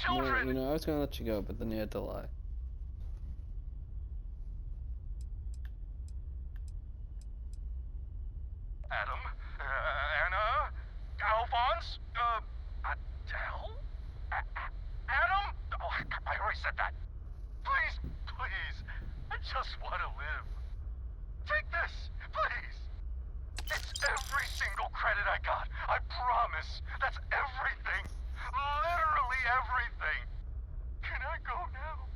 children! You know, I was gonna let you go, but then you had to lie. Adam, Anna, Alphonse, Adele? Adam? Oh, I already said that. Please, please, I just want to live. Take this, please. It's every single credit I got. I promise. That's everything. Literally everything. Can I go now?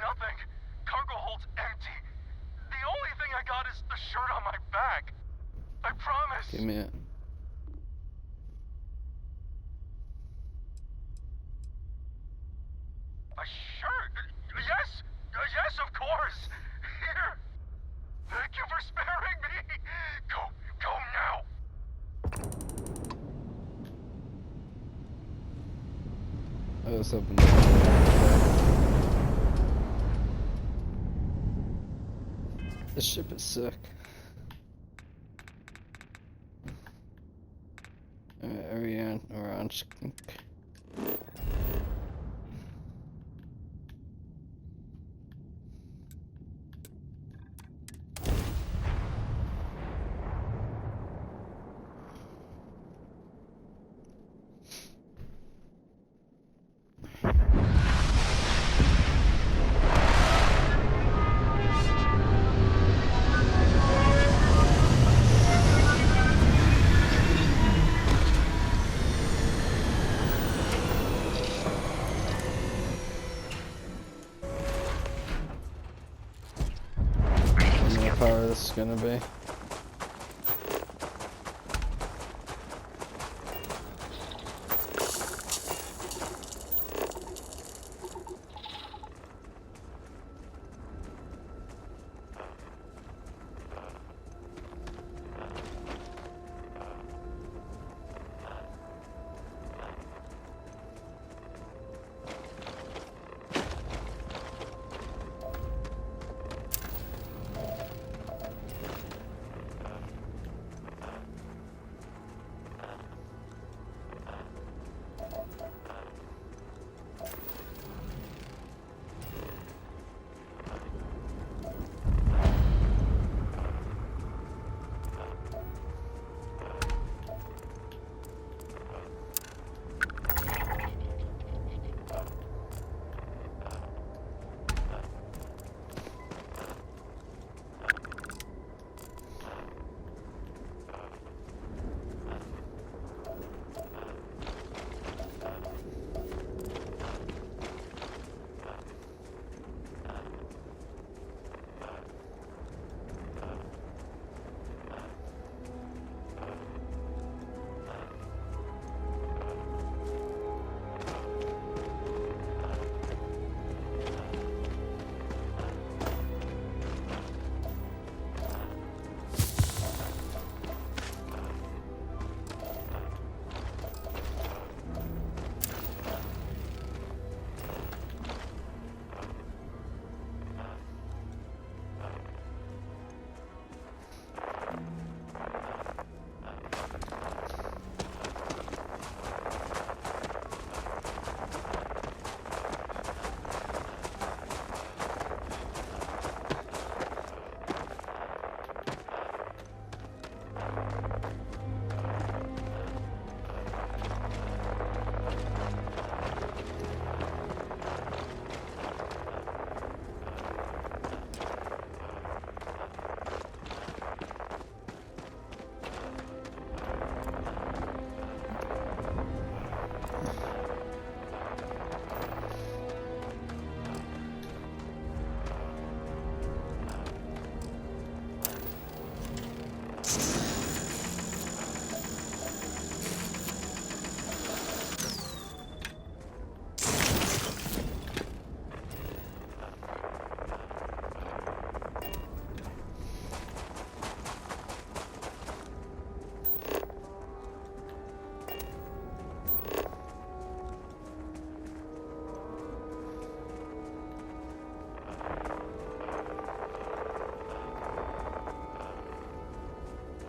Nothing. Cargo hold's empty. The only thing I got is the shirt on my back. I promise. Give me it. A shirt? Yes! Yes, of course! Here! Thank you for sparing me! Go now! I was hoping. This ship is sick. Orange. How power this is gonna be.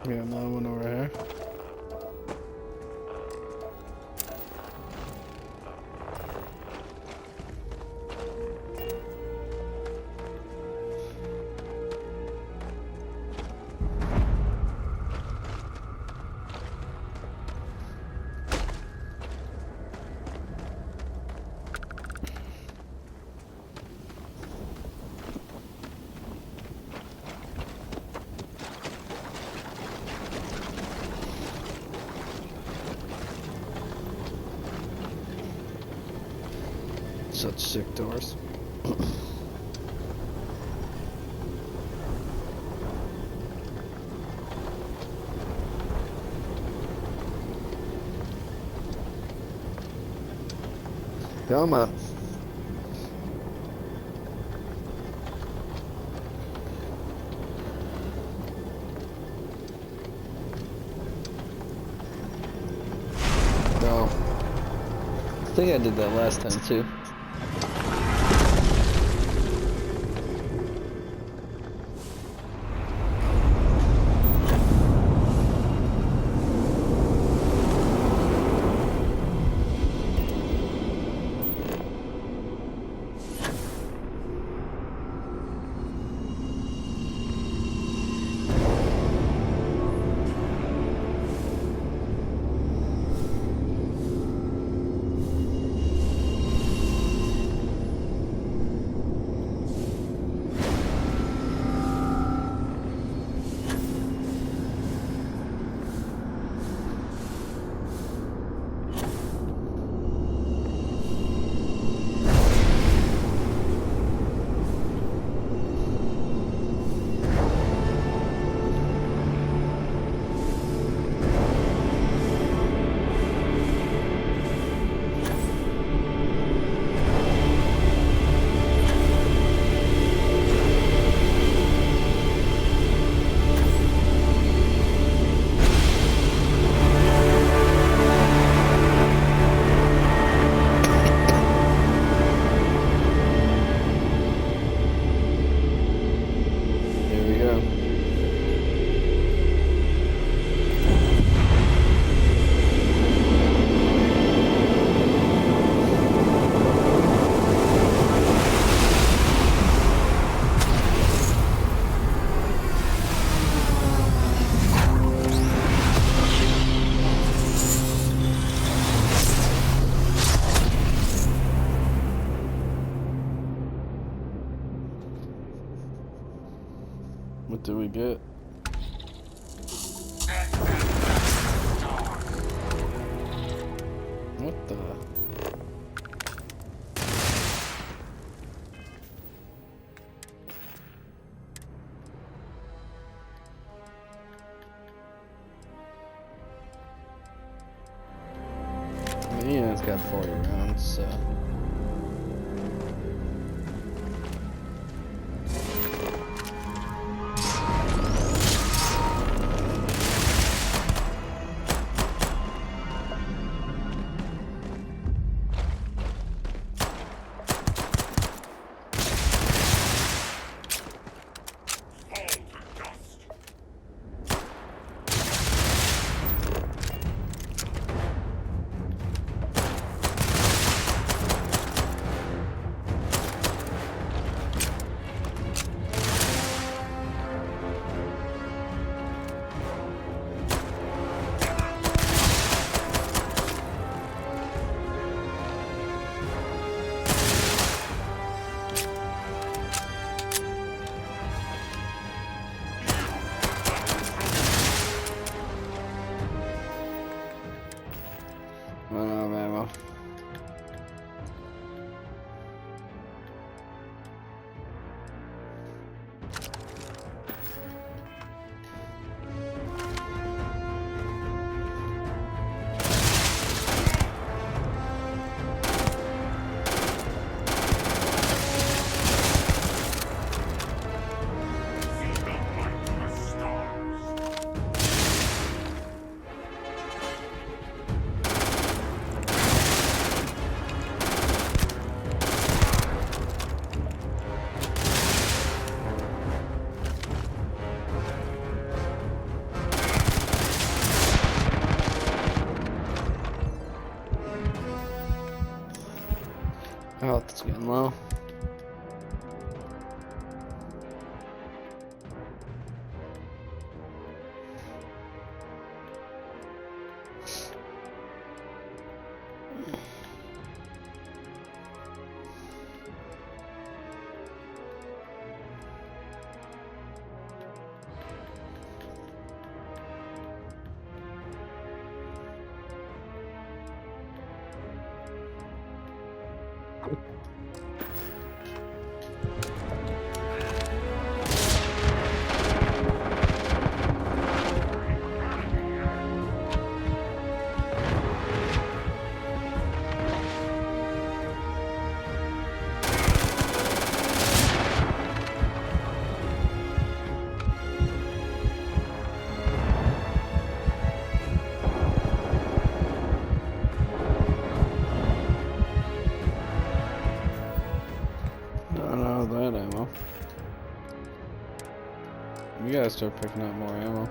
Yeah, another one over here. Such sick doors. Come on. No. I think I did that last time too. Here we go. What do we get? What the? Yeah, it's got 40 rounds, so. My health is getting low. That ammo. You gotta start picking up more ammo.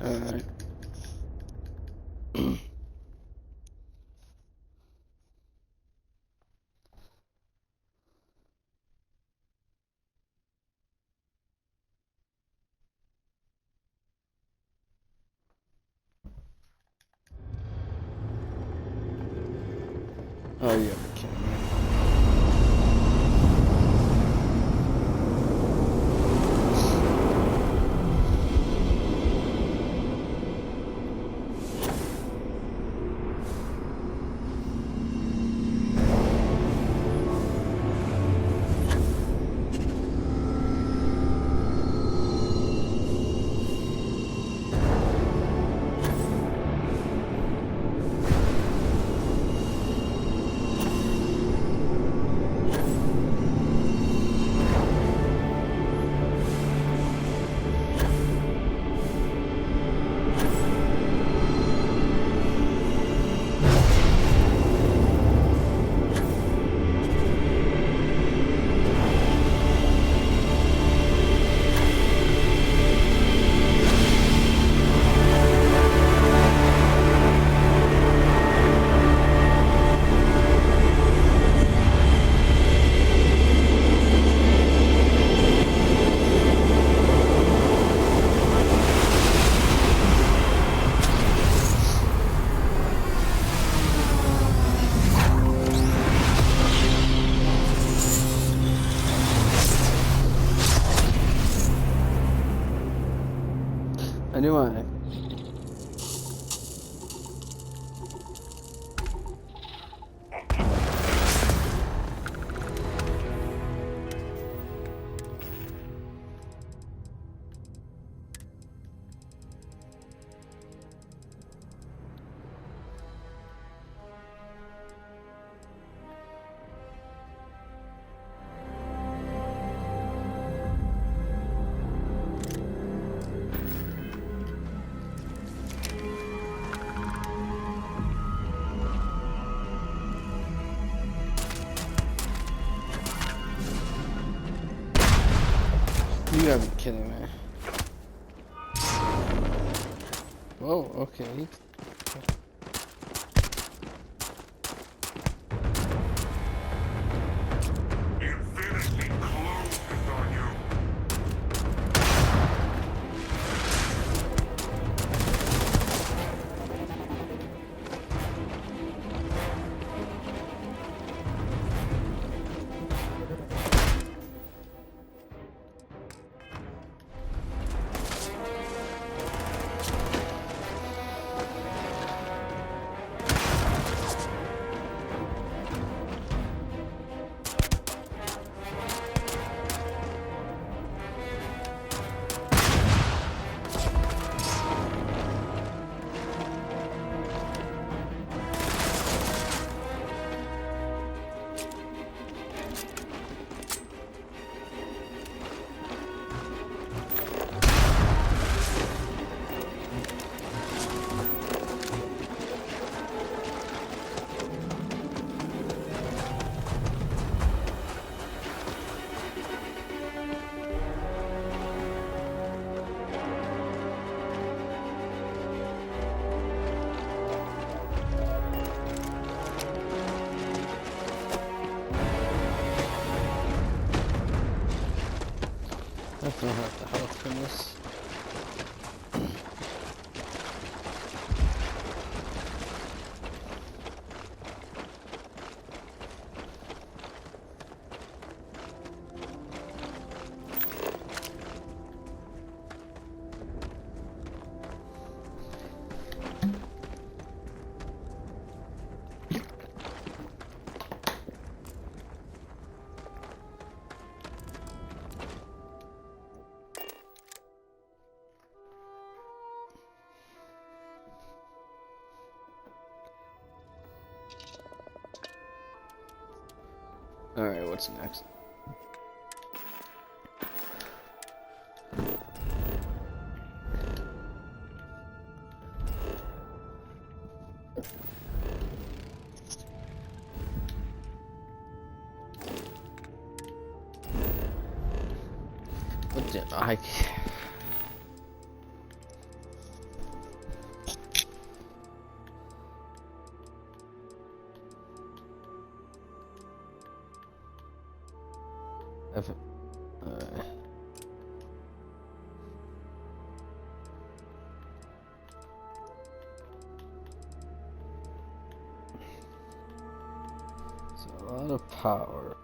Alright. Oh, yeah, the camera. I knew I. You gotta be kidding me. Whoa, okay. Infinity closes on you. I don't have the health for this. Alright, what's next? What the I F so a lot of power.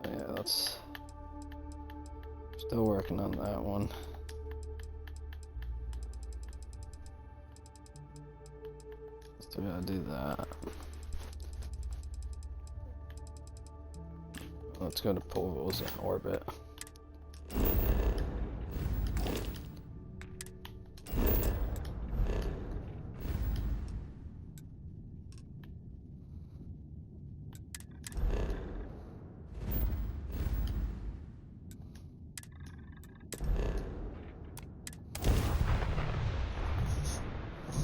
Yeah, that's still working on that one. Still gotta do that. Let's go to pools in orbit.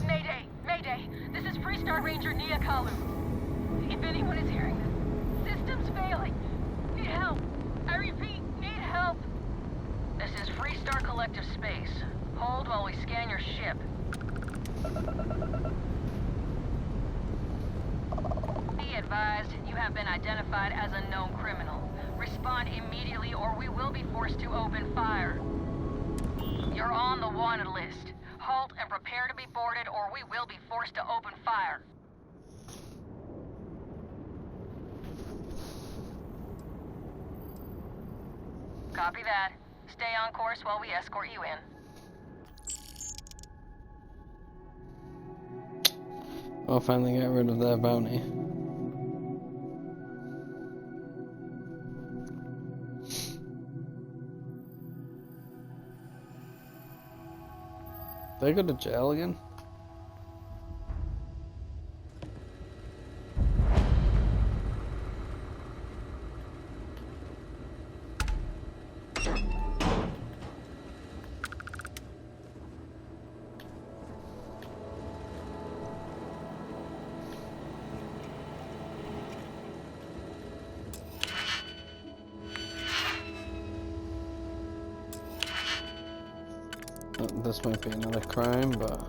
Mayday! Mayday! This is Freestar Ranger Akila. If anyone is hearing this, system's failing. Need help. I repeat, need help. This is Freestar Collective Space. Hold while we scan your ship. Be advised, you have been identified as a known criminal. Respond immediately or we will be forced to open fire. You're on the wanted list. Halt and prepare to be boarded or we will be forced to open fire. Copy that. Stay on course while we escort you in. I'll finally get rid of that bounty. Did I go to jail again? This might be another crime, but...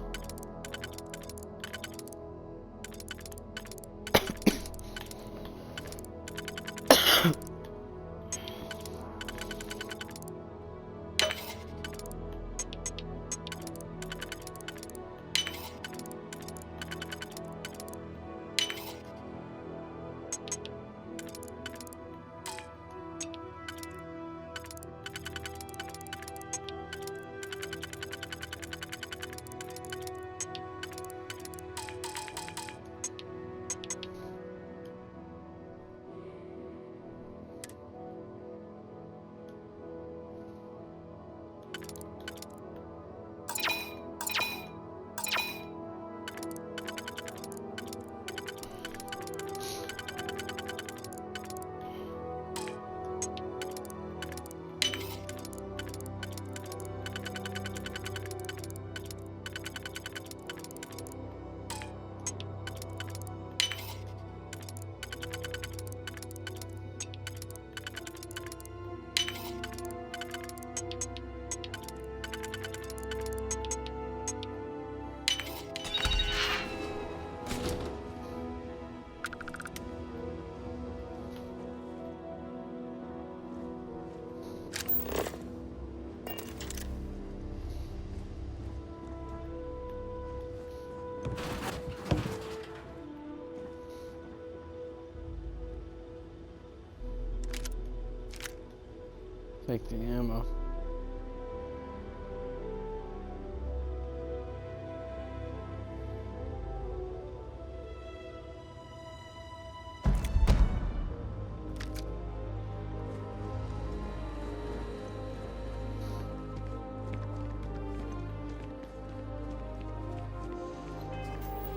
Take the ammo.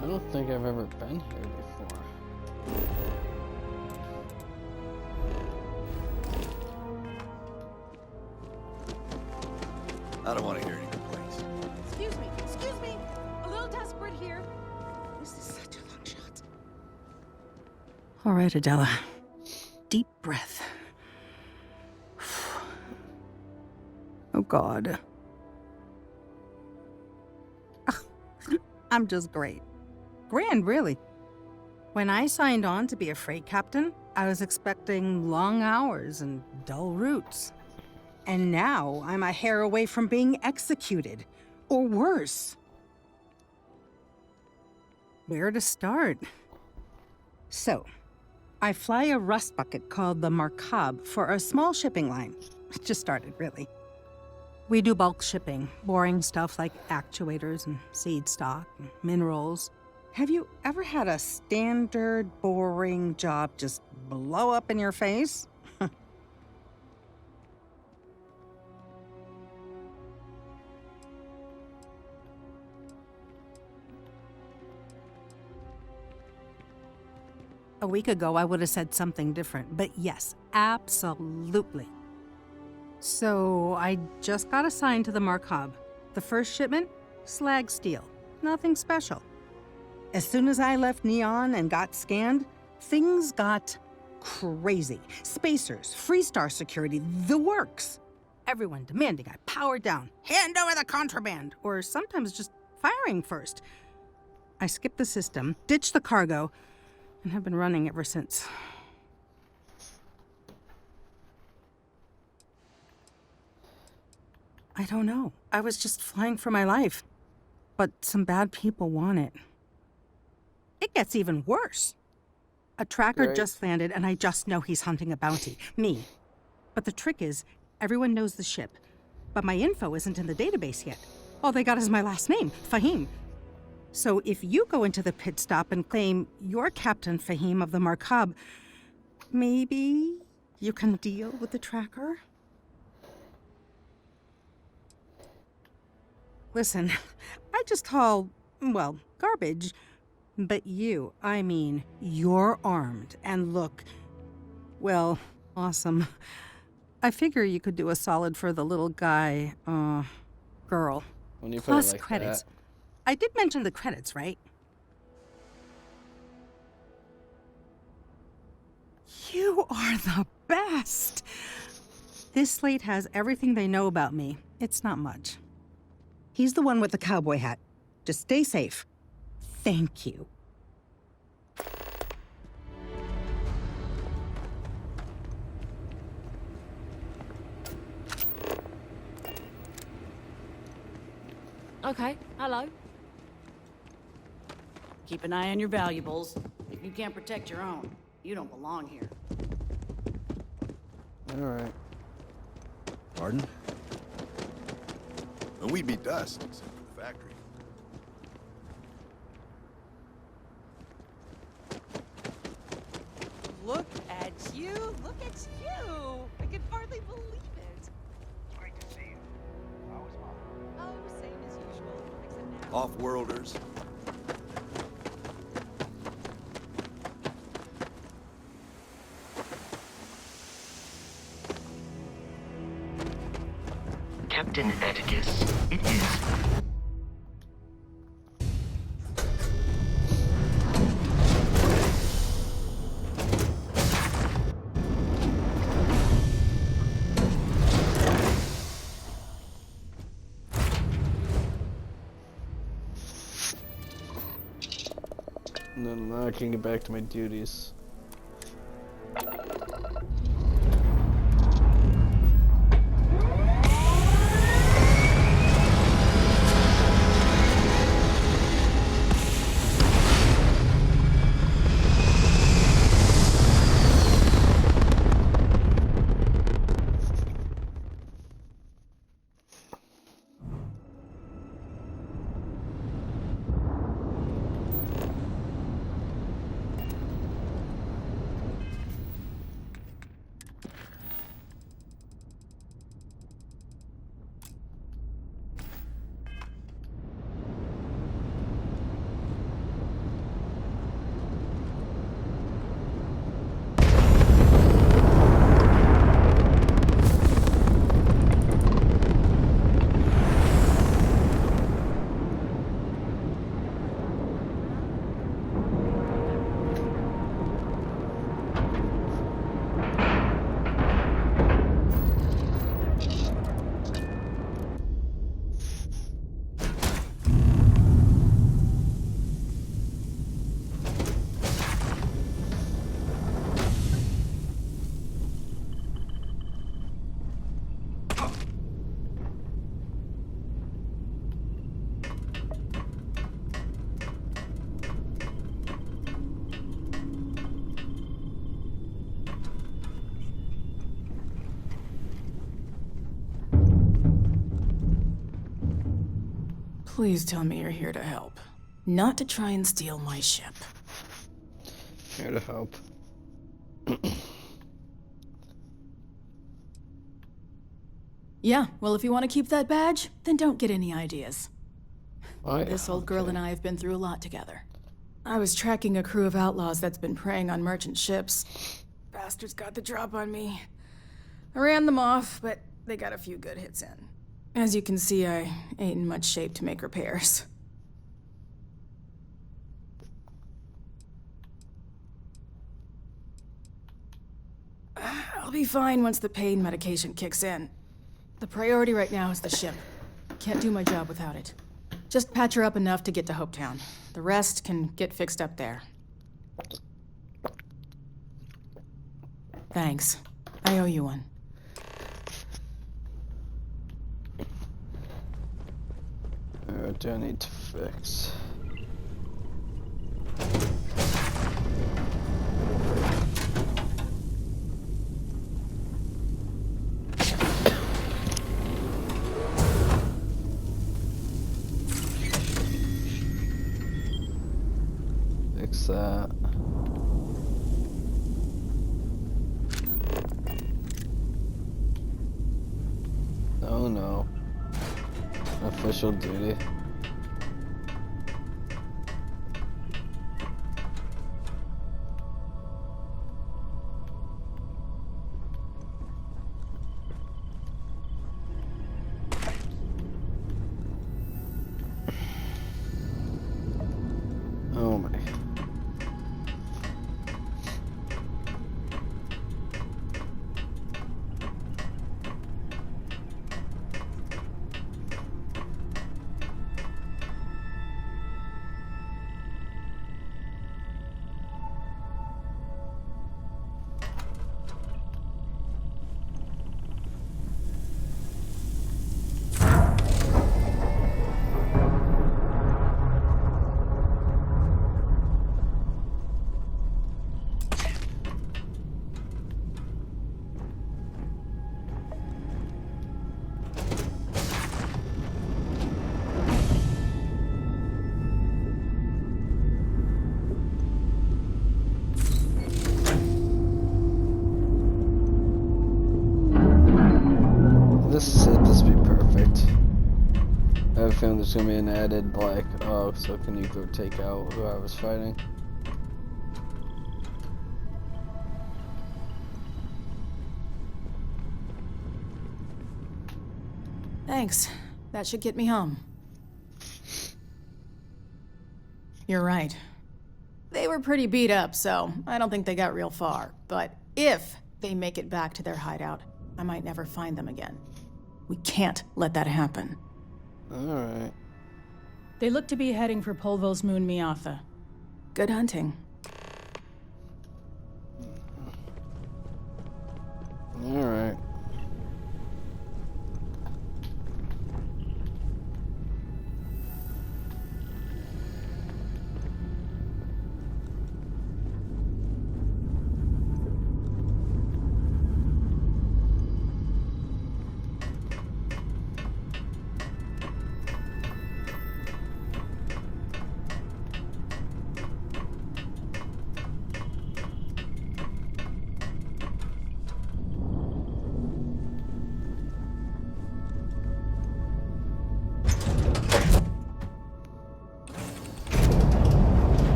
I don't think I've ever been here before. I don't want to hear any complaints. Excuse me. A little desperate here. This is such a long shot. All right, Adela. Deep breath. Oh, God. I'm just great. Grand, really. When I signed on to be a freight captain, I was expecting long hours and dull routes. And now I'm a hair away from being executed. Or worse. Where to start? So, I fly a rust bucket called the Markab for a small shipping line. It just started, really. We do bulk shipping, boring stuff like actuators and seed stock and minerals. Have you ever had a standard, boring job just blow up in your face? A week ago, I would have said something different, but yes, absolutely. So, I just got assigned to the Markab. The first shipment? Slag steel. Nothing special. As soon as I left Neon and got scanned, things got crazy. Spacers, Freestar security, the works. Everyone demanding I power down, hand over the contraband, or sometimes just firing first. I skipped the system, ditched the cargo, and have been running ever since. I don't know. I was just flying for my life. But some bad people want it. It gets even worse. A tracker Great. just landed, and I just know he's hunting a bounty. Me. But the trick is, everyone knows the ship. But my info isn't in the database yet. All they got is my last name, Fahim. So if you go into the pit stop and claim you're Captain Fahim of the Markab, maybe you can deal with the tracker? Listen, I just haul, well, garbage. But you, I mean, you're armed and look, well, awesome. I figure you could do a solid for the little guy, girl. When you put Plus it like credits. that. I did mention the credits, right? You are the best! This slate has everything they know about me. It's not much. He's the one with the cowboy hat. Just stay safe. Thank you. Okay, hello. Keep an eye on your valuables. If you can't protect your own, you don't belong here. Alright. Pardon? And we'd be dust, except for the factory. Look at you! Look at you! I can hardly believe it. Great to see you. How was Mom? Oh, same as usual, except now. Off-worlders. Captain Atticus, it is. No, now I can get back to my duties. Please tell me you're here to help. Not to try and steal my ship. Here to help. Yeah, well, if you want to keep that badge, then don't get any ideas. Oh, This old girl and I have been through a lot together. I was tracking a crew of outlaws that's been preying on merchant ships. Bastards got the drop on me. I ran them off, but they got a few good hits in. As you can see, I ain't in much shape to make repairs. I'll be fine once the pain medication kicks in. The priority right now is the ship. Can't do my job without it. Just patch her up enough to get to Hopetown. The rest can get fixed up there. Thanks. I owe you one. What do I need to fix? Fix that. Oh no. Official duty. Oh my. it's gonna be an added, like, oh, so can you go take out who I was fighting? Thanks. That should get me home. You're right. They were pretty beat up, so I don't think they got real far. But if they make it back to their hideout, I might never find them again. We can't let that happen. Alright. They look to be heading for Polvo's moon Miatha. Good hunting. Alright.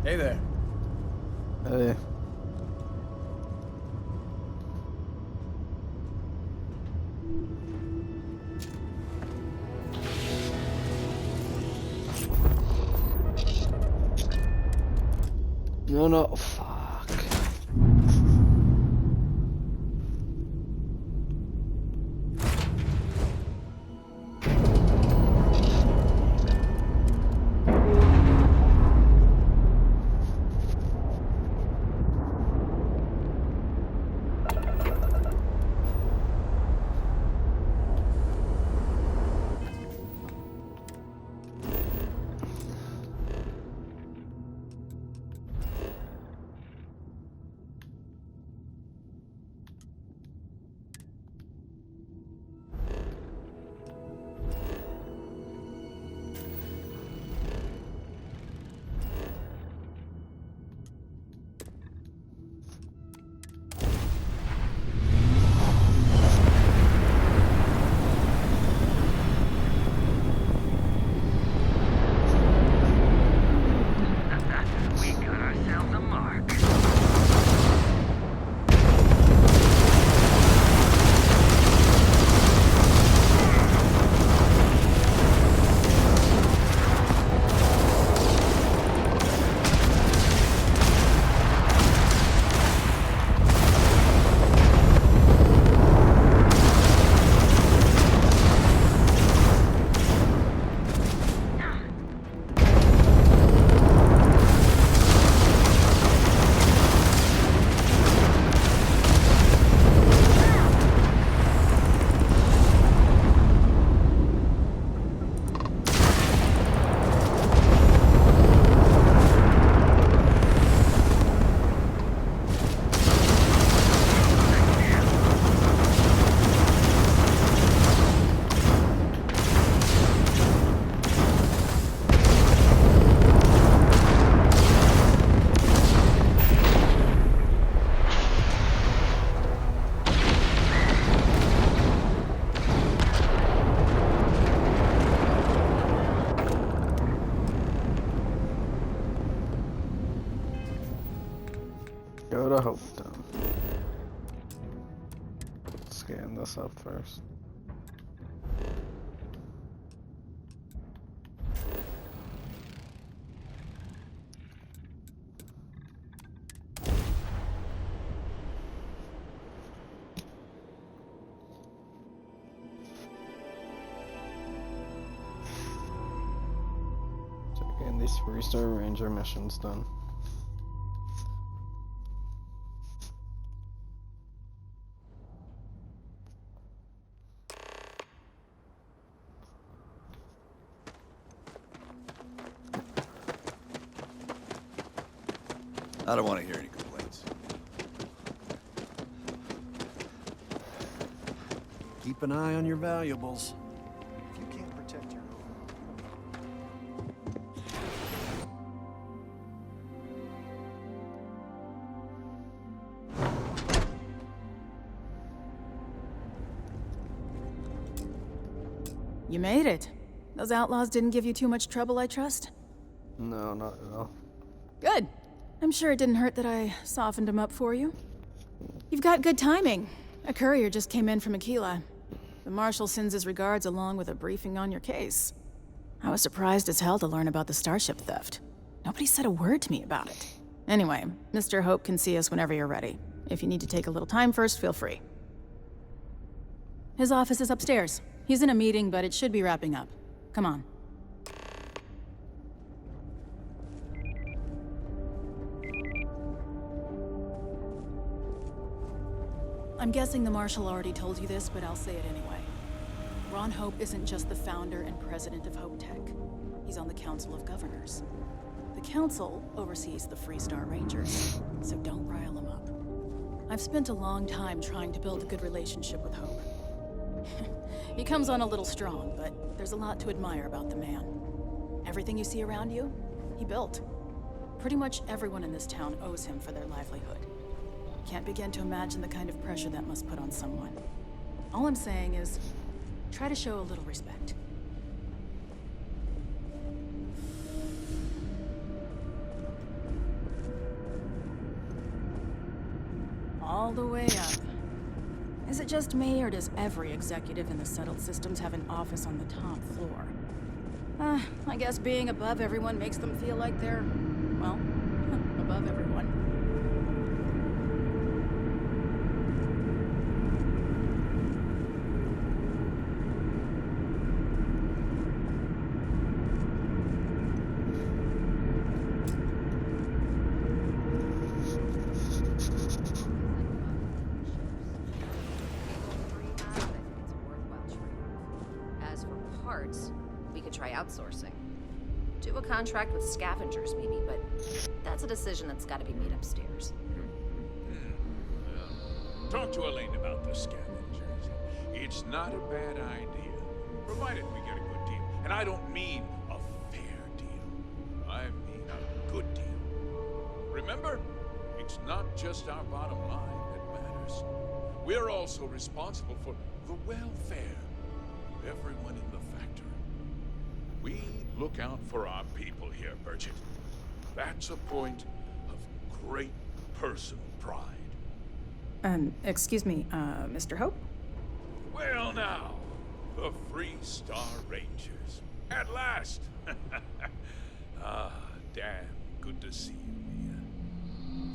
Hey there. Hey. No, fuck. We got ourselves a mark. Go to Hope Town. Scan this up first. Getting these 3-star ranger missions done. I don't want to hear any complaints. Keep an eye on your valuables. If you can't protect your own. You made it. Those outlaws didn't give you too much trouble, I trust? No, not at all. Good. I'm sure it didn't hurt that I softened him up for you. You've got good timing. A courier just came in from Akila. The Marshal sends his regards along with a briefing on your case. I was surprised as hell to learn about the starship theft. Nobody said a word to me about it. Anyway, Mr. Hope can see us whenever you're ready. If you need to take a little time first, feel free. His office is upstairs. He's in a meeting, but it should be wrapping up. Come on. I'm guessing the Marshal already told you this, but I'll say it anyway. Ron Hope isn't just the founder and president of Hope Tech. He's on the Council of Governors. The Council oversees the Freestar Rangers, so don't rile him up. I've spent a long time trying to build a good relationship with Hope. He comes on a little strong, but there's a lot to admire about the man. Everything you see around you, he built. Pretty much everyone in this town owes him for their livelihood. Can't begin to imagine the kind of pressure that must put on someone. All I'm saying is, try to show a little respect. All the way up. Is it just me, or does every executive in the settled systems have an office on the top floor? I guess being above everyone makes them feel like they're, well, above everyone. Outsourcing. Do a contract with scavengers, maybe, but that's a decision that's got to be made upstairs. Talk to Elaine about the scavengers. It's not a bad idea, provided we get a good deal. And I don't mean a fair deal. I mean a good deal. Remember, it's not just our bottom line that matters. We're also responsible for the welfare of everyone in the factory. We look out for our people here, Bridget. That's a point of great personal pride. Excuse me, Mr. Hope? Well now, the Freestar Rangers. At last! Damn, good to see you, Mia.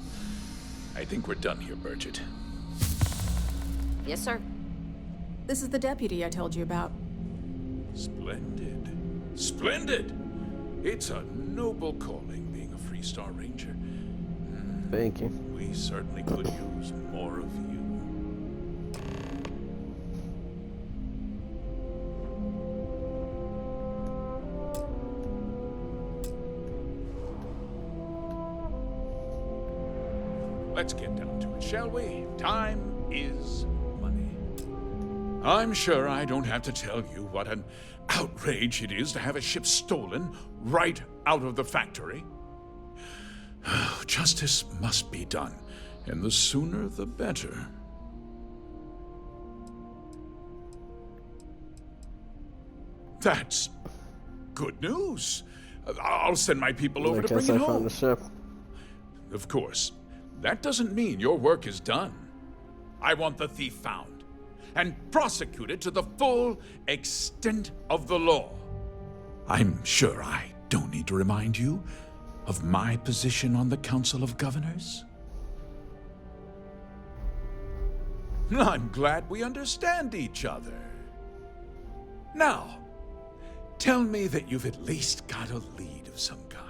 I think we're done here, Bridget. Yes, sir. This is the deputy I told you about. Splendid. Splendid! It's a noble calling, being a Freestar Ranger. Thank you. We certainly could use more of you. Let's get down to it, shall we? Time is money. I'm sure I don't have to tell you what an outrage it is to have a ship stolen right out of the factory. Justice must be done, and the sooner the better. That's good news. I'll send my people over to bring it home. The ship. Of course, that doesn't mean your work is done. I want the thief found and prosecuted to the full extent of the law. I'm sure I don't need to remind you of my position on the Council of Governors. I'm glad we understand each other. Now, tell me that you've at least got a lead of some kind.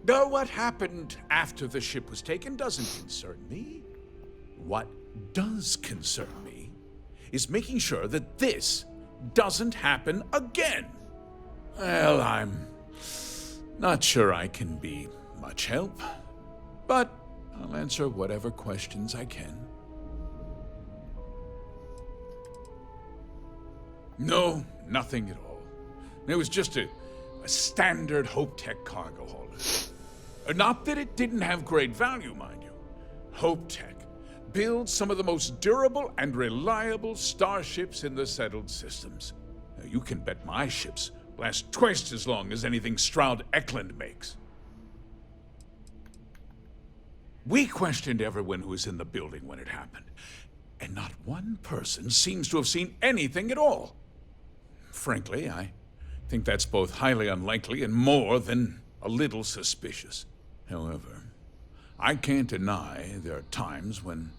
Though what happened after the ship was taken doesn't concern me. What does concern me is making sure that this doesn't happen again. Well, I'm not sure I can be much help, but I'll answer whatever questions I can. No, nothing at all. It was just a standard Hope Tech cargo hauler. Not that it didn't have great value, mind you. Hope Tech builds some of the most durable and reliable starships in the settled systems. Now, you can bet my ships last twice as long as anything Stroud Eklund makes. We questioned everyone who was in the building when it happened, and not one person seems to have seen anything at all. Frankly, I think that's both highly unlikely and more than a little suspicious. However, I can't deny there are times when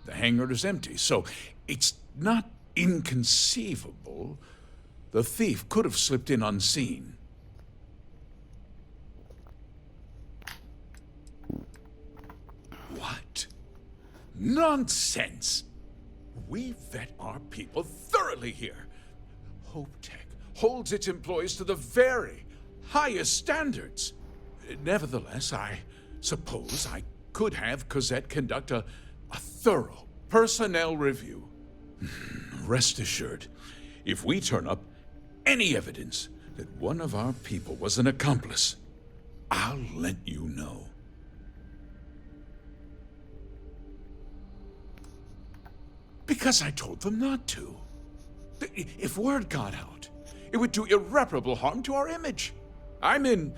the hangar is empty, so it's not inconceivable the thief could have slipped in unseen. What? Nonsense! We vet our people thoroughly here. Hope Tech holds its employees to the very highest standards. Nevertheless, I suppose I could have Cosette conduct a thorough personnel review. Rest assured, if we turn up any evidence that one of our people was an accomplice, I'll let you know. Because I told them not to. If word got out, it would do irreparable harm to our image. I'm in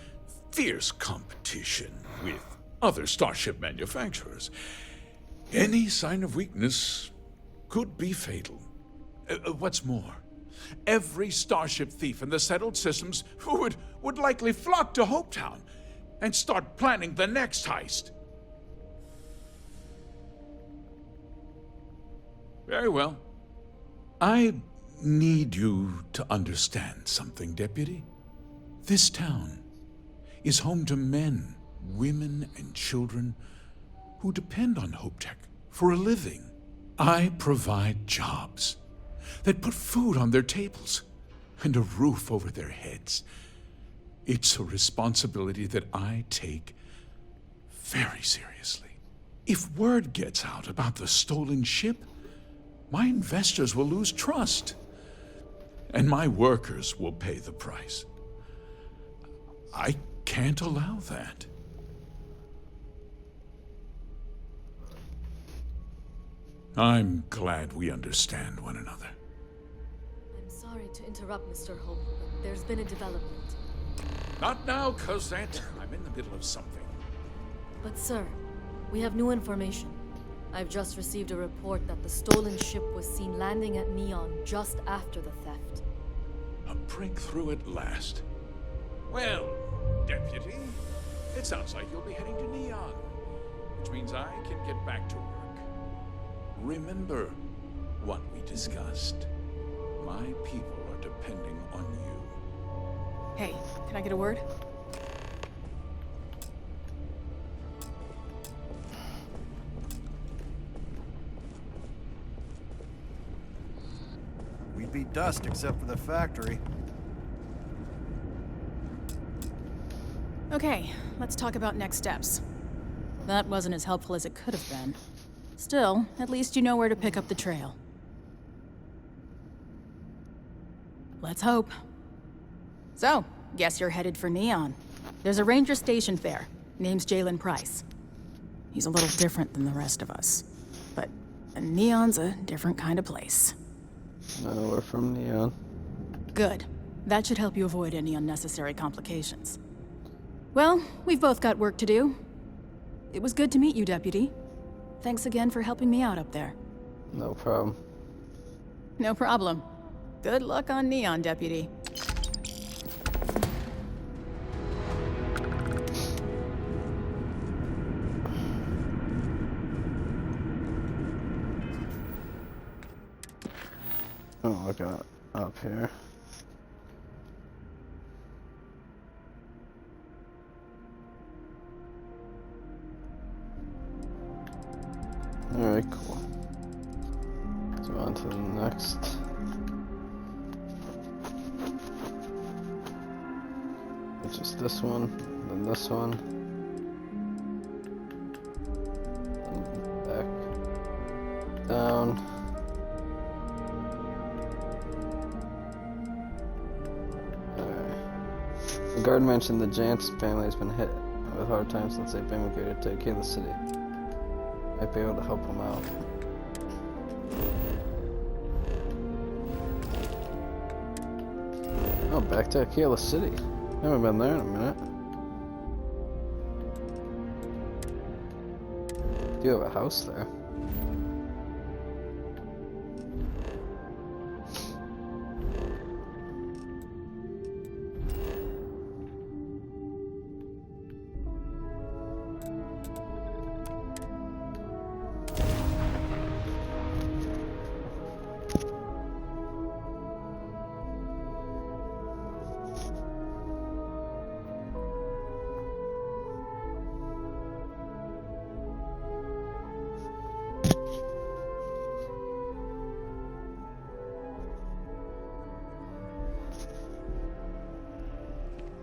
fierce competition with other starship manufacturers. Any sign of weakness could be fatal. What's more, every starship thief in the settled systems would likely flock to Hopetown and start planning the next heist. Very well. I need you to understand something, Deputy. This town is home to men, women, and children who depend on Hope Tech for a living. I provide jobs that put food on their tables and a roof over their heads. It's a responsibility that I take very seriously. If word gets out about the stolen ship, my investors will lose trust, and my workers will pay the price. I can't allow that. I'm glad we understand one another. I'm sorry to interrupt, Mr. Hope, but there's been a development. Not now, Cosette. I'm in the middle of something. But sir, we have new information. I've just received a report that the stolen ship was seen landing at Neon just after the theft. A breakthrough at last. Well, Deputy, it sounds like you'll be heading to Neon, which means I can get back to work. Remember what we discussed. My people are depending on you. Hey, can I get a word? We'd be dust except for the factory. Okay, let's talk about next steps. That wasn't as helpful as it could have been. Still, at least you know where to pick up the trail. Let's hope. So, guess you're headed for Neon. There's a ranger stationed there. Name's Jalen Price. He's a little different than the rest of us. But Neon's a different kind of place. No, we're from Neon. Good. That should help you avoid any unnecessary complications. Well, we've both got work to do. It was good to meet you, Deputy. Thanks again for helping me out up there. No problem. No problem. Good luck on Neon, Deputy. Oh, I got up here. Alright, cool. Let's go on to the next. Which is this one, then this one. And back. Down. Alright. The guard mentioned the Jansen family has been hit with hard times since they've immigrated to Akila City. Might be able to help them out. Oh, back to Akila City. Haven't been there in a minute. Do you have a house there?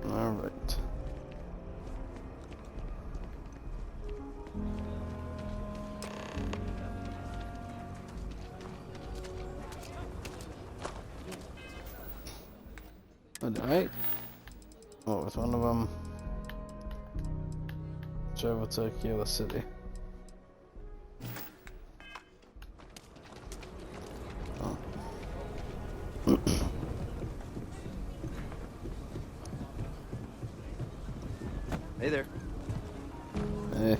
Alright. Alright. What was one of them? Travel to Akila City. Oh. Hey there. Hey.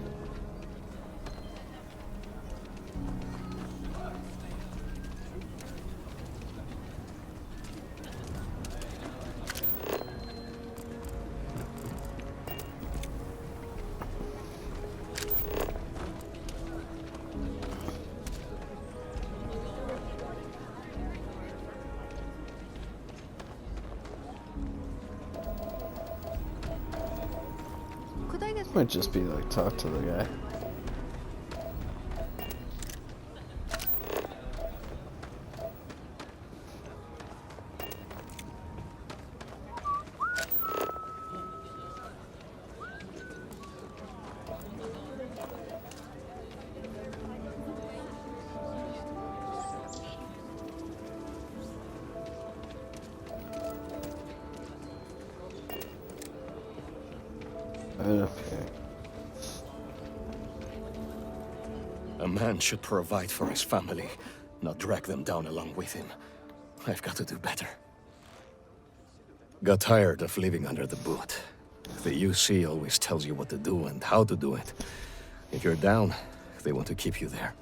Might just be like talk to the guy. Okay. A man should provide for his family, not drag them down along with him. I've got to do better. Got tired of living under the boot. The UC always tells you what to do and how to do it. If you're down, they want to keep you there.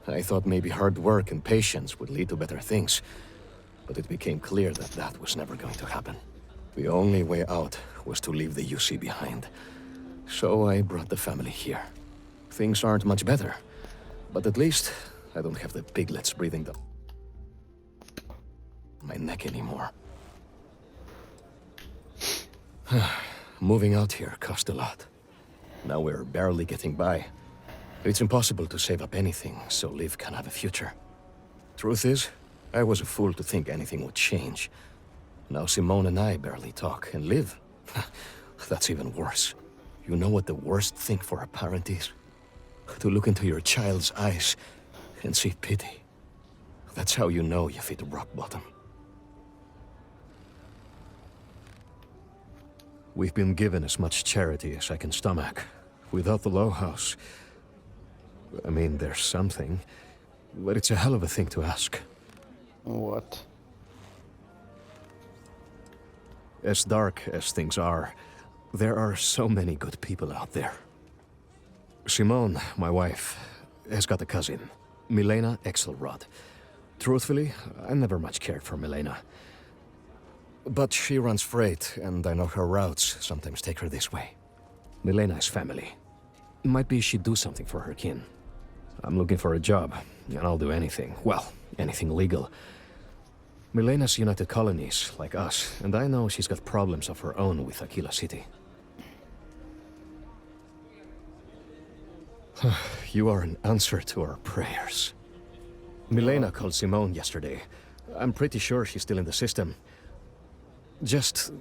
I thought maybe hard work and patience would lead to better things, but it became clear that that was never going to happen. The only way out was to leave the UC behind. So I brought the family here. Things aren't much better, but at least I don't have the piglets breathing down my neck anymore. Moving out here cost a lot. Now we're barely getting by. It's impossible to save up anything so Liv can have a future. Truth is, I was a fool to think anything would change. Now Simone and I barely talk, and Liv, that's even worse. You know what the worst thing for a parent is? To look into your child's eyes and see pity. That's how you know you've hit rock bottom. We've been given as much charity as I can stomach. Without the Low House, I mean, there's something, but it's a hell of a thing to ask. What? As dark as things are, there are so many good people out there. Simone, my wife, has got a cousin, Milena Axelrod. Truthfully, I never much cared for Milena. But she runs freight, and I know her routes sometimes take her this way. Milena is family. Might be she'd do something for her kin. I'm looking for a job, and I'll do anything. Well, anything legal. Milena's United Colonies, like us, and I know she's got problems of her own with Akila City. You are an answer to our prayers. Milena called Simone yesterday. I'm pretty sure she's still in the system. Just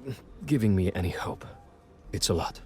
giving me any hope. It's a lot.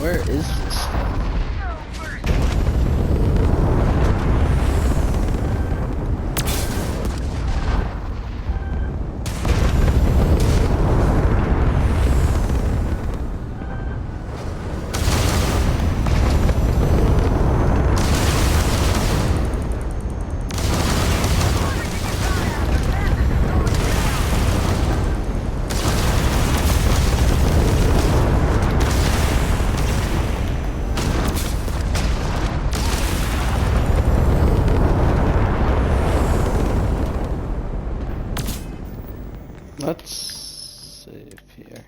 Where is this thing? Let's save here.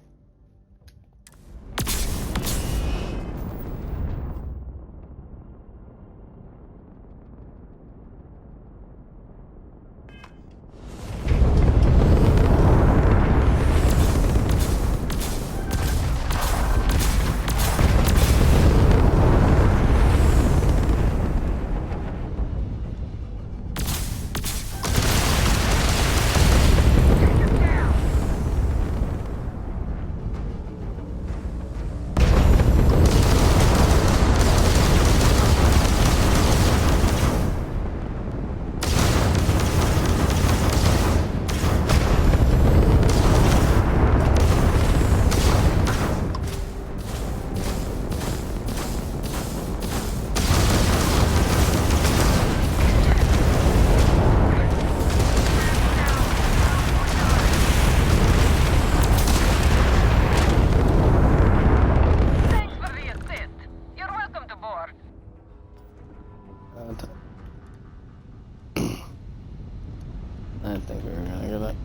I think we were gonna get it.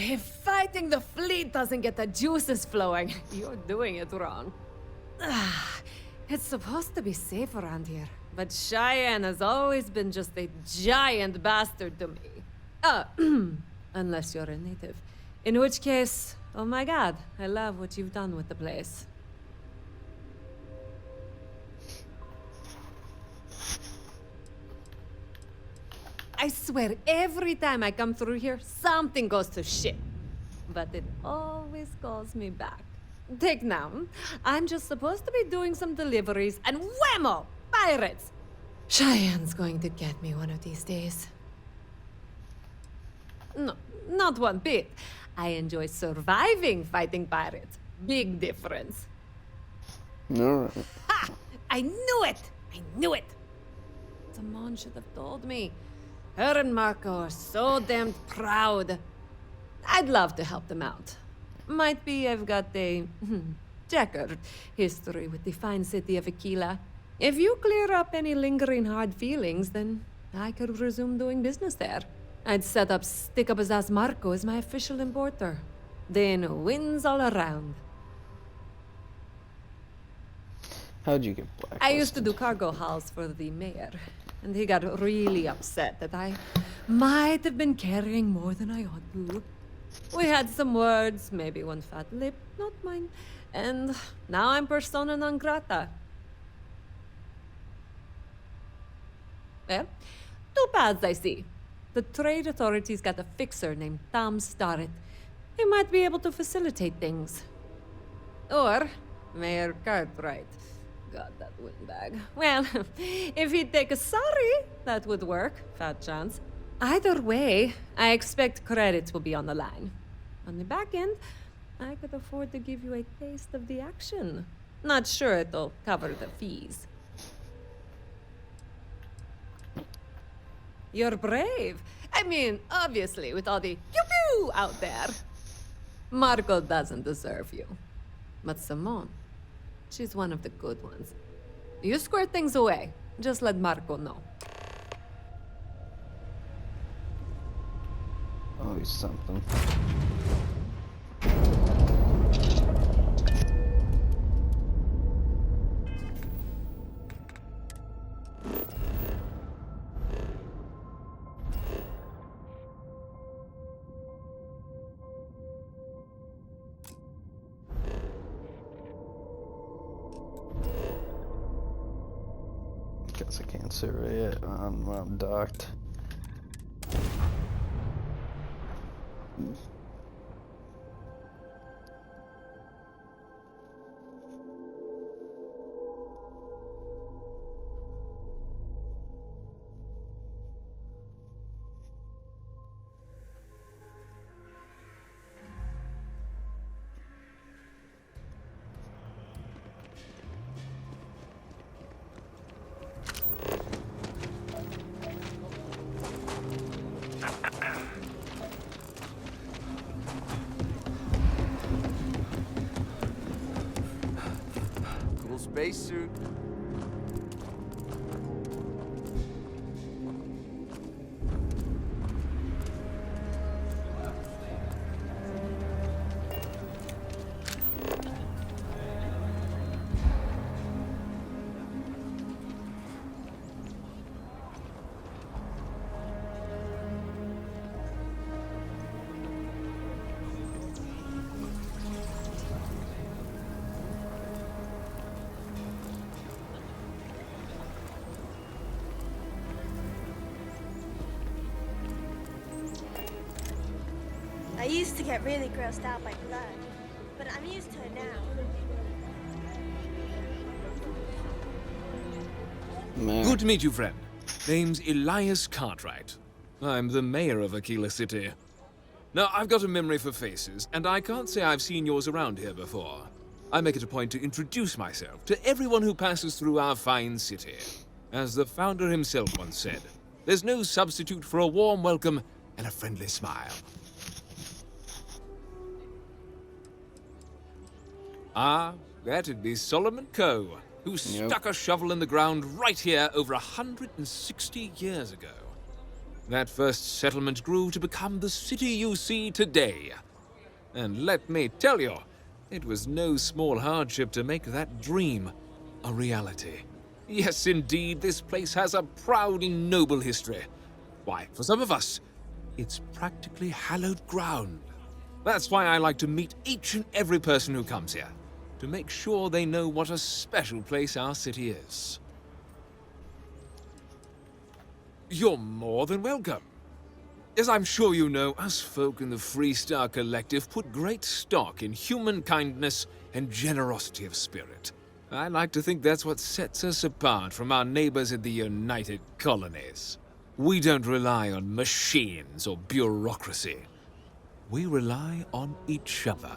If fighting the fleet doesn't get the juices flowing, you're doing it wrong. It's supposed to be safe around here, but Cheyenne has always been just a giant bastard to me. Unless you're a native. In which case, oh my god, I love what you've done with the place. I swear, every time I come through here, something goes to shit. But it always calls me back. Take now. I'm just supposed to be doing some deliveries, and whammo! Pirates! Cheyenne's going to get me one of these days. No, not one bit. I enjoy surviving fighting pirates. Big difference. No. Ha! I knew it! I knew it! Simone should have told me. Her and Marco are so damned proud. I'd love to help them out. Might be I've got a checkered history with the fine city of Akila. If you clear up any lingering hard feelings, then I could resume doing business there. I'd set up stick-up-his-ass Marco as my official importer. Then wins all around. How'd you get blacklisted? I used to do cargo hauls for the mayor, and he got really upset that I might have been carrying more than I ought to. We had some words, maybe one fat lip, not mine, and now I'm persona non grata. Well, two paths I see. The trade authorities got a fixer named Tom Starrett. He might be able to facilitate things. Or Mayor Cartwright. God, that windbag. Well, if he'd take a sorry, that would work. Fat chance. Either way, I expect credits will be on the line. On the back end, I could afford to give you a taste of the action. Not sure it'll cover the fees. You're brave. I mean, obviously, with all the pew-pew out there. Marco doesn't deserve you. But Simone, she's one of the good ones. You square things away. Just let Marco know. Always something. Guess I can't survey it. I'm docked. Cool spacesuit. I used to get really grossed out by blood, but I'm used to it now. Good to meet you, friend. Name's Elias Cartwright. I'm the mayor of Akila City. Now, I've got a memory for faces, and I can't say I've seen yours around here before. I make it a point to introduce myself to everyone who passes through our fine city. As the founder himself once said, there's no substitute for a warm welcome and a friendly smile. Ah, that'd be Solomon Coe, who stuck a shovel in the ground right here over 160 years ago. That first settlement grew to become the city you see today. And let me tell you, it was no small hardship to make that dream a reality. Yes, indeed, this place has a proud and noble history. Why, for some of us, it's practically hallowed ground. That's why I like to meet each and every person who comes here, to make sure they know what a special place our city is. You're more than welcome. As I'm sure you know, us folk in the Freestar Collective put great stock in human kindness and generosity of spirit. I like to think that's what sets us apart from our neighbors in the United Colonies. We don't rely on machines or bureaucracy. We rely on each other.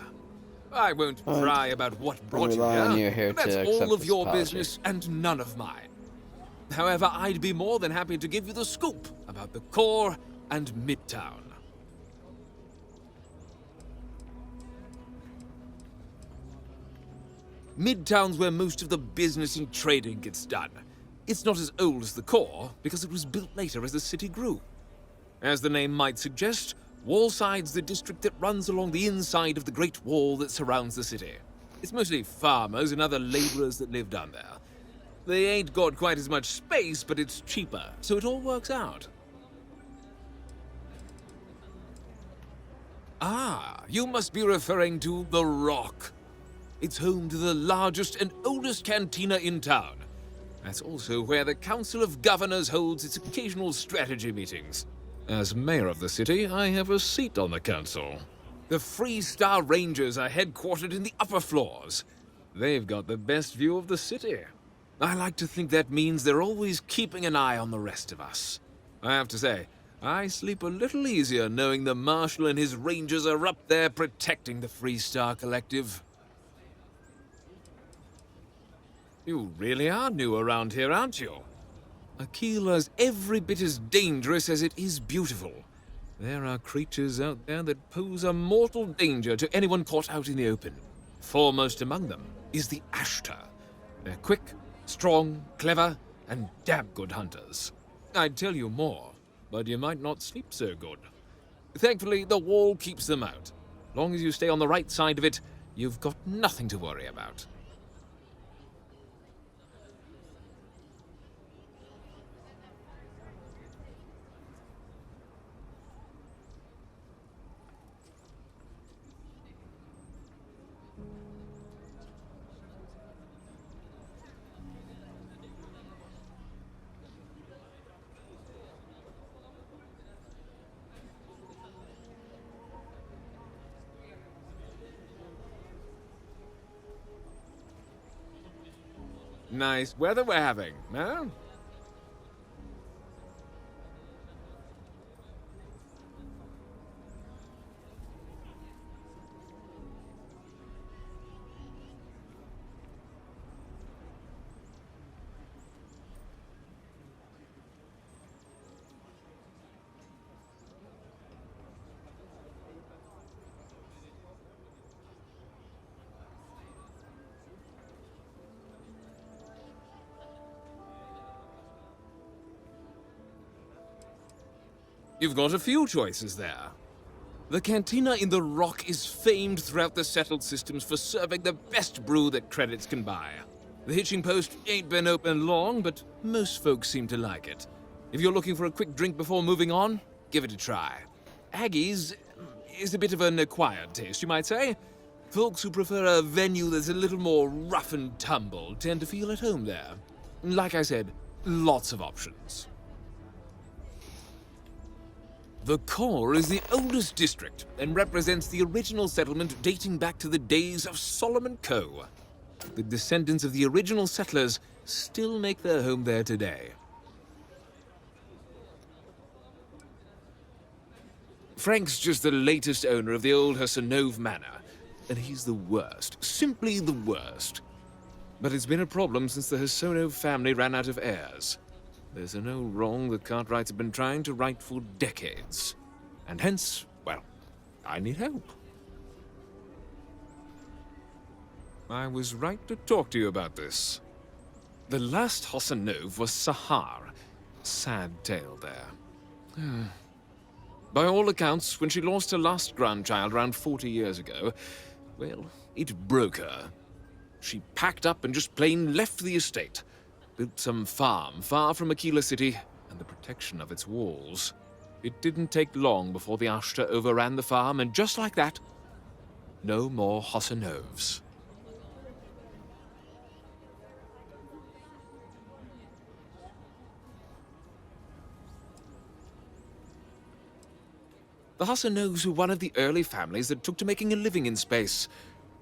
I won't pry about what brought you here, but that's all of your business and none of mine. However, I'd be more than happy to give you the scoop about the core and Midtown. Midtown's where most of the business and trading gets done. It's not as old as the core, because it was built later as the city grew. As the name might suggest, Wallside's the district that runs along the inside of the Great Wall that surrounds the city. It's mostly farmers and other laborers that live down there. They ain't got quite as much space, but it's cheaper, so it all works out. Ah, you must be referring to The Rock. It's home to the largest and oldest cantina in town. That's also where the Council of Governors holds its occasional strategy meetings. As mayor of the city, I have a seat on the council. The Freestar Rangers are headquartered in the upper floors. They've got the best view of the city. I like to think that means they're always keeping an eye on the rest of us. I have to say, I sleep a little easier knowing the Marshal and his Rangers are up there protecting the Freestar Collective. You really are new around here, aren't you? Akila's every bit as dangerous as it is beautiful. There are creatures out there that pose a mortal danger to anyone caught out in the open. Foremost among them is the Ashtar. They're quick, strong, clever, and damn good hunters. I'd tell you more, but you might not sleep so good. Thankfully, the wall keeps them out. Long as you stay on the right side of it, you've got nothing to worry about. Nice weather we're having, huh? You've got a few choices there. The cantina in the Rock is famed throughout the settled systems for serving the best brew that credits can buy. The hitching post ain't been open long, but most folks seem to like it. If you're looking for a quick drink before moving on, give it a try. Aggie's is a bit of an acquired taste, you might say. Folks who prefer a venue that's a little more rough and tumble tend to feel at home there. Like I said, lots of options. The core is the oldest district and represents the original settlement dating back to the days of Solomon Coe. The descendants of the original settlers still make their home there today. Frank's just the latest owner of the old Hassanove Manor, and he's the worst, simply the worst. But it's been a problem since the Hassanove family ran out of heirs. There's an old wrong the Cartwrights have been trying to right for decades. And hence, well, I need help. I was right to talk to you about this. The last Hassanove was Sahar. Sad tale there. By all accounts, when she lost her last grandchild around 40 years ago, well, it broke her. She packed up and just plain left the estate. Built some farm far from Akila City and the protection of its walls. It didn't take long before the Ashtar overran the farm, and just like that, no more Hassanoves. The Hassanoves were one of the early families that took to making a living in space.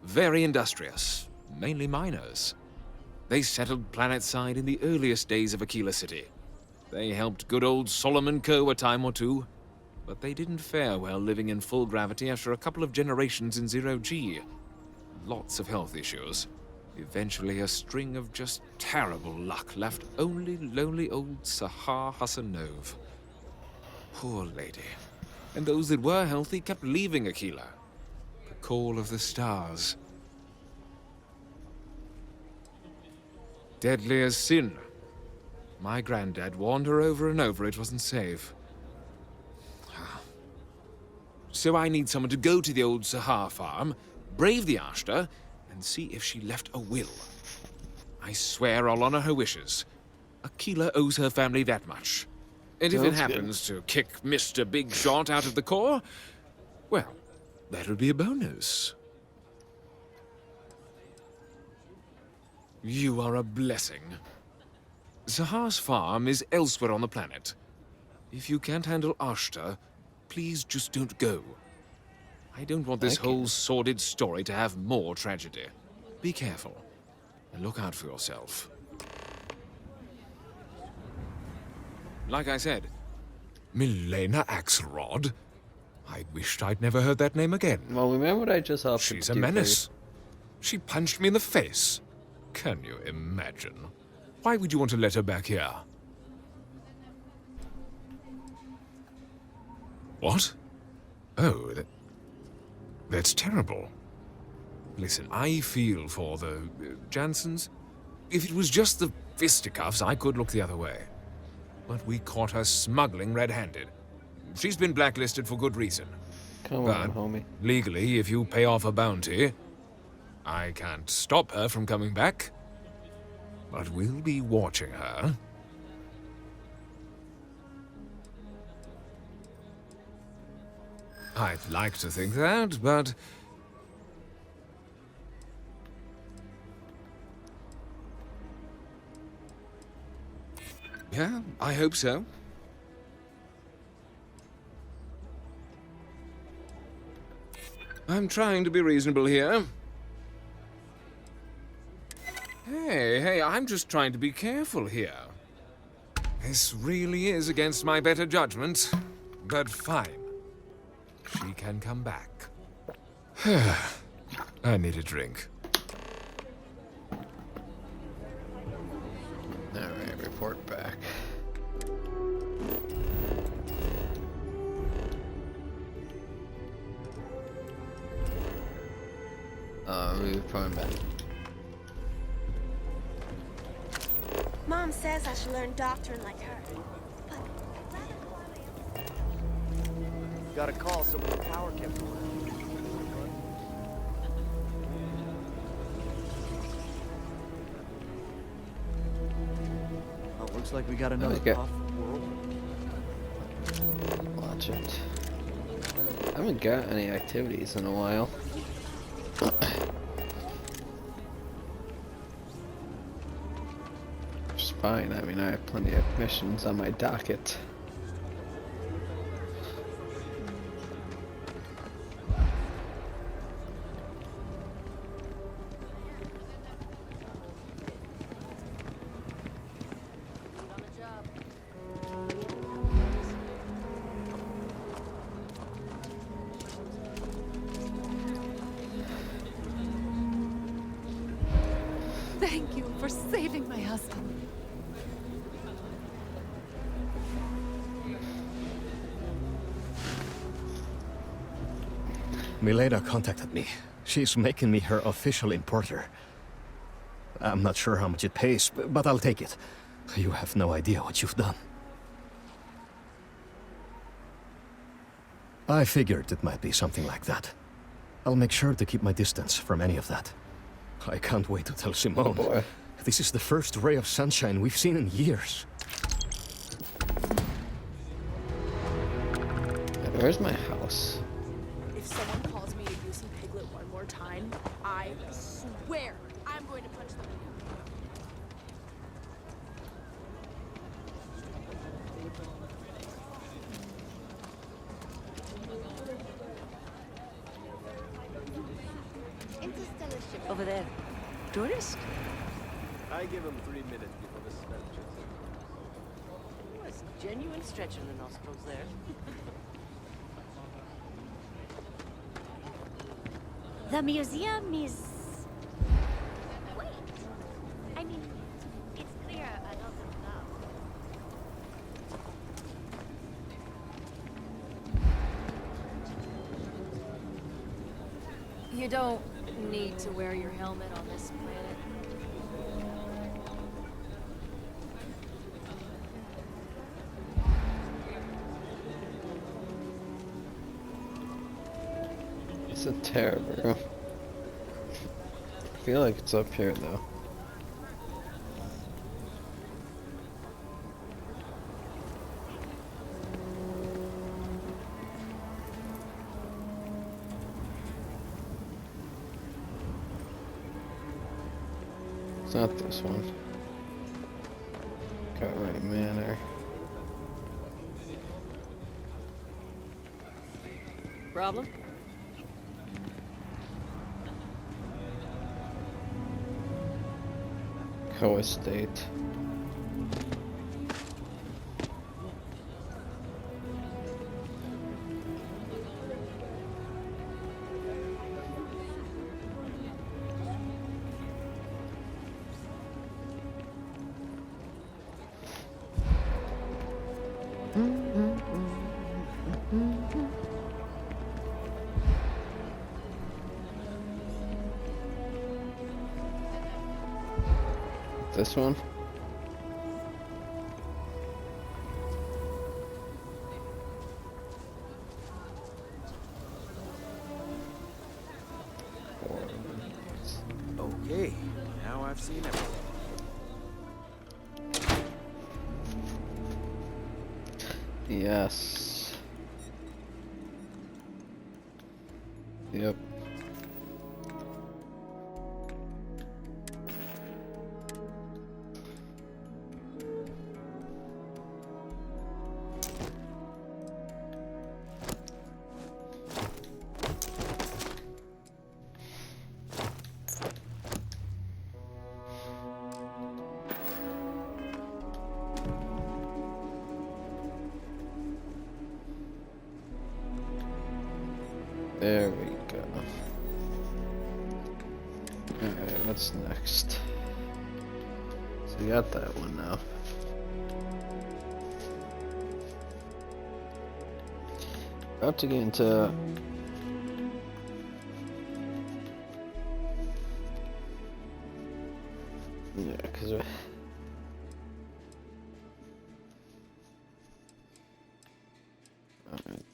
Very industrious, mainly miners. They settled planetside in the earliest days of Akila City. They helped good old Solomon Coe a time or two, but they didn't fare well living in full gravity after a couple of generations in zero-G. Lots of health issues. Eventually a string of just terrible luck left only lonely old Sahar Hassanove. Poor lady. And those that were healthy kept leaving Akila. The call of the stars. Deadly as sin. My granddad warned her over and over it wasn't safe. So I need someone to go to the old Sahar farm, brave the Ashtar, and see if she left a will. I swear I'll honor her wishes. Akila owes her family that much. And if it happens to kick Mr. Big Shot out of the core, well, that'll be a bonus. You are a blessing. Sahar's farm is elsewhere on the planet. If you can't handle Ashtar, please just don't go. I don't want this whole sordid story to have more tragedy. Be careful, and look out for yourself. Like I said, Milena Axelrod? I wished I'd never heard that name again. Well, remember what I just offered. She's a menace. She punched me in the face. Can you imagine? Why would you want to let her back here? What? Oh, that's terrible. Listen, I feel for the Jansens. If it was just the fisticuffs, I could look the other way. But we caught her smuggling red-handed. She's been blacklisted for good reason. Come but on, homie. legally, if you pay off a bounty, I can't stop her from coming back. But we'll be watching her. I'd like to think that, but... Yeah, I hope so. I'm trying to be reasonable here. Hey, I'm just trying to be careful here. This really is against my better judgment, but fine. She can come back. I need a drink. Alright, report back. Reporting back. Mom says I should learn doctrine like her. Got a call, some of the power kept going. Oh, looks like we got another off world. Watch it. I haven't got any activities in a while. Which is fine. I mean, I have plenty of missions on my docket. Thank you for saving my husband. Milena contacted me. She's making me her official importer. I'm not sure how much it pays, but I'll take it. You have no idea what you've done. I figured it might be something like that. I'll make sure to keep my distance from any of that. I can't wait to tell Simone. Oh boy. This is the first ray of sunshine we've seen in years. Where's my house? If someone calls me a Goosey Piglet one more time, I swear I'm going to punch them. Interstellar ship over there. Tourist? I give him 3 minutes before the smell just... Oh, it's genuine stretch in the nostrils there. The museum is... Wait. I mean, it's clear I don't know. You don't need to wear your helmet on this planet. It's a terrible. I feel like it's up here though. It's not this one. Cartwright Manor. Problem? Co-estate. This one? Okay, now I've seen everything. Yes. Yep. There we go. Alright, what's next? So we got that one now. About to get into yeah, because alright,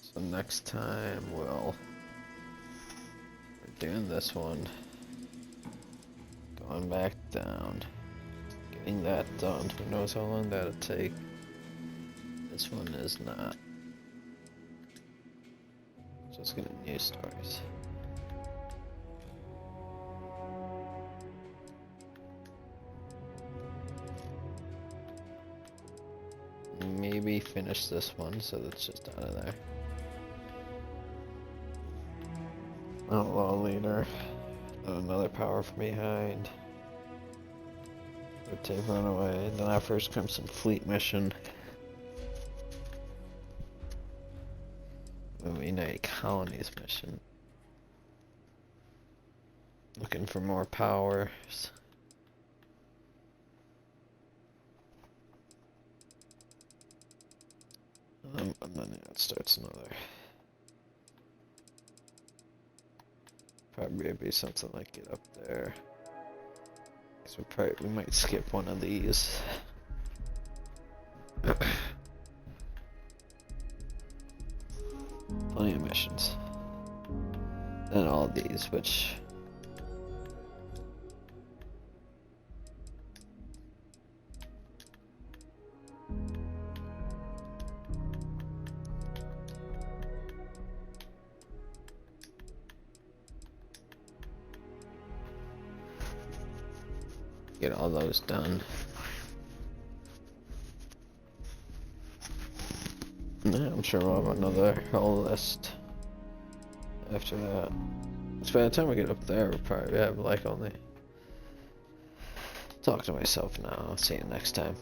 so next time we're doing this one. Going back down. Getting that done. Who knows how long that'll take. This one is not. Just getting new stories. Maybe finish this one so that's just out of there. Outlaw leader. Another power from behind. Take runaway. Then our first Crimson Fleet mission. United Colonies mission. Looking for more powers. And then it starts another. Probably be something like get up there. So we might skip one of these. Plenty of missions. And all of these, which get all those done. Yeah, I'm sure we'll have another whole list after that. So by the time we get up there, we'll probably have like only... Talk to myself now. I'll see you next time.